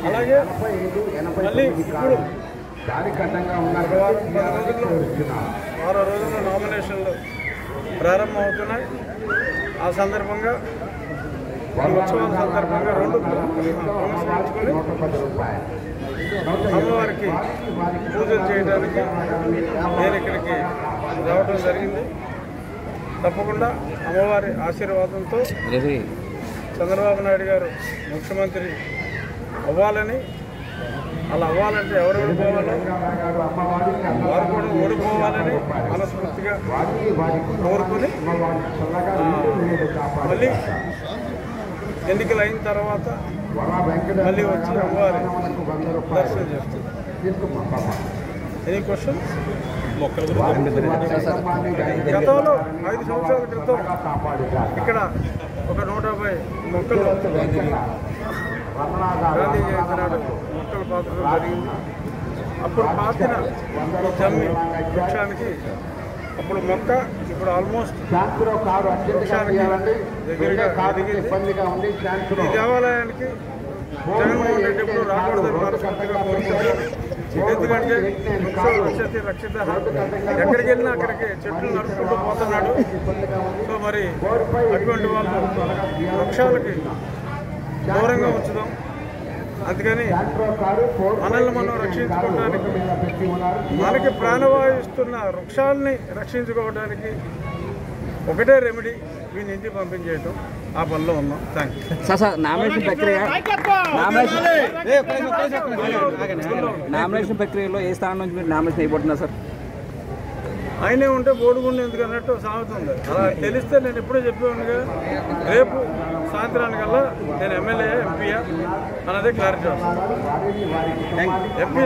అలాగే మళ్ళీ ఇప్పుడు 6 రోజుల్లో నామినేషన్లు ప్రారంభం అవుతున్నాయి. ఆ సందర్భంగా ఉత్సవాల సందర్భంగా 2 పునస్కరించుకొని అమ్మవారికి పూజలు చేయడానికి నేను ఇక్కడికి రావడం జరిగింది. తప్పకుండా అమ్మవారి ఆశీర్వాదంతో చంద్రబాబు నాయుడు గారు ముఖ్యమంత్రి అవ్వాలని, అలా అవ్వాలంటే ఎవరు ఓడిపోవాలో వారు కూడా ఓడిపోవాలని మనస్ఫూర్తిగా కోరుకుని మళ్ళీ ఎన్నికలు అయిన తర్వాత మళ్ళీ వచ్చి అమ్మవారి దర్శనం చేస్తుంది. Any question? గతంలో 5 సంవత్సరాల క్రితం ఇక్కడ ఒక 150 మొక్కలు గాంధీ జయంతి నాడు మొక్కలు పాతడం జరిగింది. అప్పుడు పాతిన జమ్మి వృక్షానికి అప్పుడు మొక్క ఇప్పుడు ఆల్మోస్ట్ వృక్షానికి దగ్గరగా ఎదిగింది. ఈ దేవాలయానికి జగన్మోహన్ రెడ్డి ఎప్పుడు రాకూడదని మనస్ఫూర్తిగా కోరుకుంటారు. ఎందుకంటే వృక్షాలు రక్షతి రక్షిత, ఎక్కడికి వెళ్ళినా అక్కడికి చెట్లు నడుచుకుంటూ పోతున్నాడు. సో మరి అటువంటి వాళ్ళు వృక్షాలకి దూరంగా ఉంచుదాం. అందుకని మనల్ని మనం రక్షించుకోవడానికి, మనకి ప్రాణవాయు ఇస్తున్న వృక్షాలని రక్షించుకోవడానికి ఒకటే రెమెడీ, వీని ఇంటికి పంపించేయటం. ఆ పనిలో ఉన్నాం. Thank you. నామినేషన్ ప్రక్రియలో ఏ స్థానం నుంచి మీరు నామినేషన్ అయిపోతున్నారు సార్? ఆయనే ఉంటే బోడుగుండి ఎందుకు అన్నట్టు సాగుతూ ఉంది. అలా తెలిస్తే నేను ఎప్పుడూ చెప్పేవాడిగా రేపు సాయంత్రానికల్లా నేను ఎమ్మెల్యే ఎంపీయా అన్నదే క్లారిటీ వస్తుంది. ఎంపీ